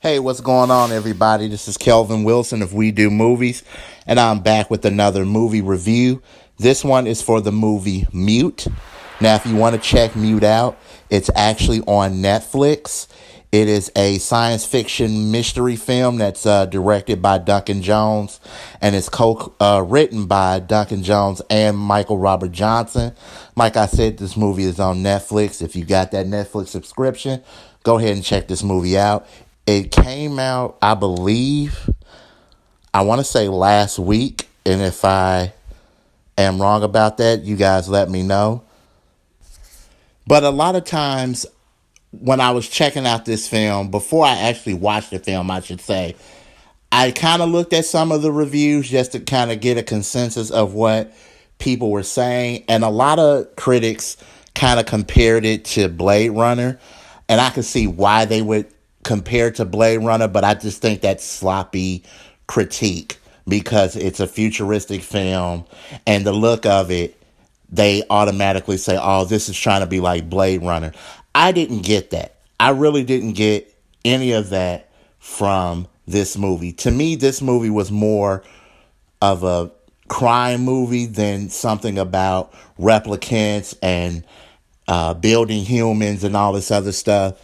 Hey, what's going on, everybody? This is Kelvin Wilson of We Do Movies, and I'm back with another movie review. This one is for the movie Mute. Now, if you want to check Mute out, it's actually on Netflix. It is a science fiction mystery film that's directed by Duncan Jones, and it's written by Duncan Jones and Michael Robert Johnson. Like I said, this movie is on Netflix. If you got that Netflix subscription, go ahead and check this movie out. It came out, I believe, I want to say last week. And if I am wrong about that, you guys let me know. But a lot of times when I was checking out this film, before I actually watched the film, I should say, I kind of looked at some of the reviews just to kind of get a consensus of what people were saying. And a lot of critics kind of compared it to Blade Runner. And I could see why they would compare it to Blade Runner, but I just think that's sloppy critique because it's a futuristic film and the look of it, they automatically say, oh, this is trying to be like Blade Runner. I didn't get that. I really didn't get any of that from this movie. To me, this movie was more of a crime movie than something about replicants and building humans and all this other stuff.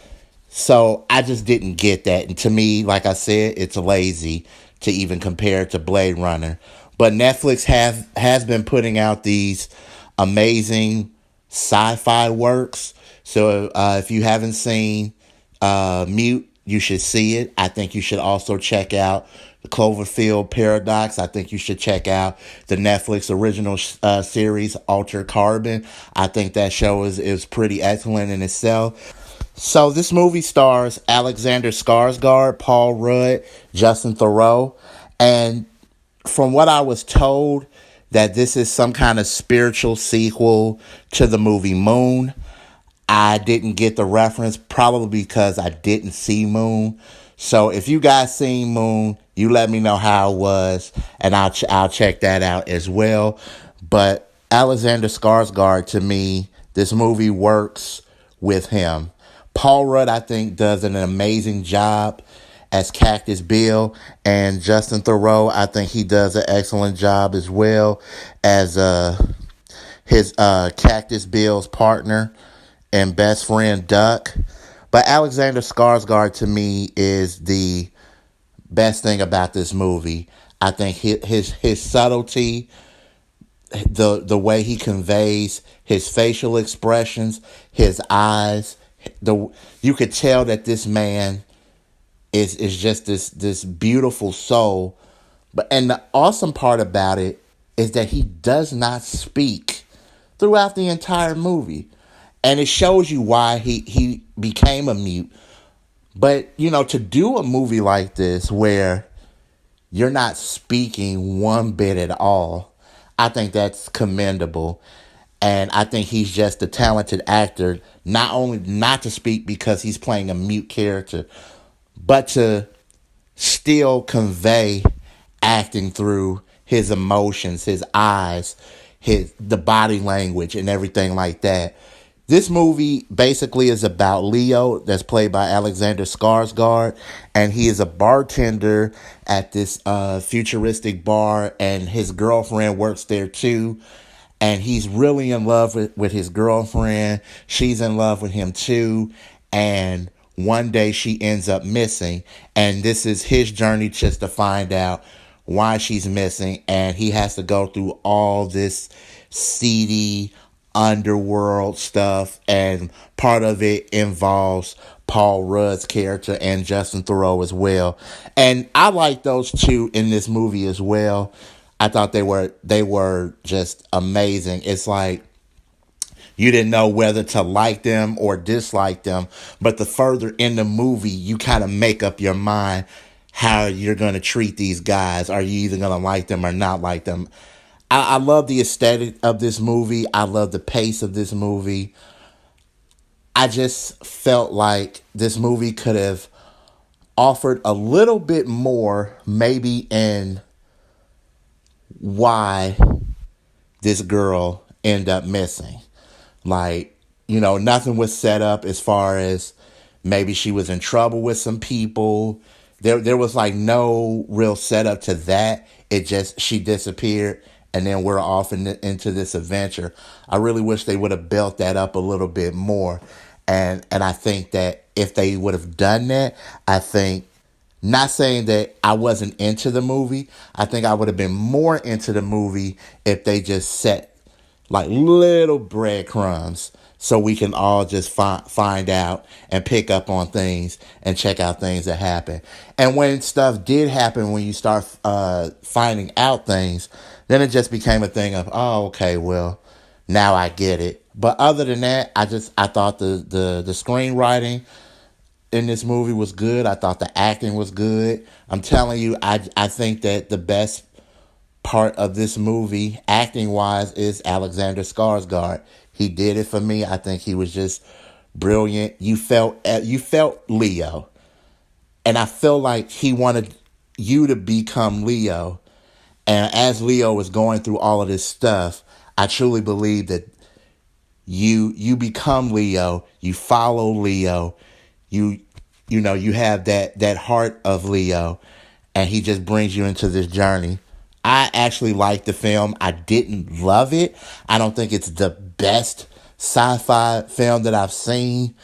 So I just didn't get that. And to me, like I said, it's lazy to even compare it to Blade Runner. But Netflix has been putting out these amazing sci-fi works. So if you haven't seen Mute, you should see it. I think you should also check out the Cloverfield Paradox. I think you should check out the Netflix original series, Altered Carbon. I think that show is pretty excellent in itself. So this movie stars Alexander Skarsgård, Paul Rudd, Justin Theroux, and from what I was told, that this is some kind of spiritual sequel to the movie Moon. I didn't get the reference, probably because I didn't see Moon. So if you guys seen Moon, you let me know how it was, and I'll check that out as well. But Alexander Skarsgård, to me, this movie works with him. Paul Rudd, I think, does an amazing job as Cactus Bill, and Justin Theroux, I think he does an excellent job as well as his Cactus Bill's partner and best friend Duck. But Alexander Skarsgård, to me, is the best thing about this movie. I think his subtlety, the way he conveys his facial expressions, his eyes, you could tell that this man is just this beautiful soul. And the awesome part about it is that he does not speak throughout the entire movie. And it shows you why he became a mute. But, to do a movie like this where you're not speaking one bit at all, I think that's commendable. And I think he's just a talented actor, not only not to speak because he's playing a mute character, but to still convey acting through his emotions, his eyes, the body language, and everything like that. This movie basically is about Leo, that's played by Alexander Skarsgård, and he is a bartender at this futuristic bar, and his girlfriend works there too. And he's really in love with his girlfriend. She's in love with him too. And one day she ends up missing. And this is his journey just to find out why she's missing. And he has to go through all this seedy underworld stuff. And part of it involves Paul Rudd's character and Justin Theroux as well. And I like those two in this movie as well. I thought they were just amazing. It's like you didn't know whether to like them or dislike them, but the further in the movie, you kind of make up your mind how you're going to treat these guys. Are you either going to like them or not like them? I love the aesthetic of this movie. I love the pace of this movie. I just felt like this movie could have offered a little bit more, maybe in why this girl ended up missing. Like, nothing was set up as far as maybe she was in trouble with some people. There was like no real setup to that. It just, she disappeared and then we're off into this adventure. I really wish they would have built that up a little bit more. And I think that if they would have done that, I think, not saying that I wasn't into the movie, I think I would have been more into the movie if they just set like little breadcrumbs so we can all just find out and pick up on things and check out things that happen. And when stuff did happen, when you start finding out things, then it just became a thing of, oh, okay, well, now I get it. But other than that, I thought the screenwriting in this movie was good. I thought the acting was good. I'm telling you, I think that the best part of this movie, acting wise, is Alexander Skarsgård. He did it for me. I think he was just brilliant. You felt Leo, and I feel like he wanted you to become Leo. And as Leo was going through all of this stuff, I truly believe that you become Leo. You follow Leo. You have that heart of Leo, and he just brings you into this journey. I actually liked the film. I didn't love it. I don't think it's the best sci-fi film that I've seen,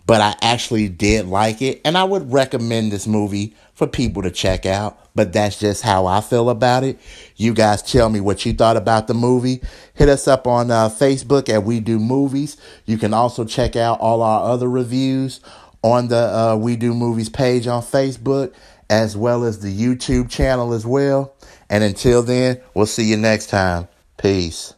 but I actually did like it, and I would recommend this movie for people to check out. But that's just how I feel about it. You guys tell me what you thought about the movie. Hit us up on Facebook at We Do Movies. You can also check out all our other reviews on the We Do Movies page on Facebook, as well as the YouTube channel as well. And until then, we'll see you next time. Peace.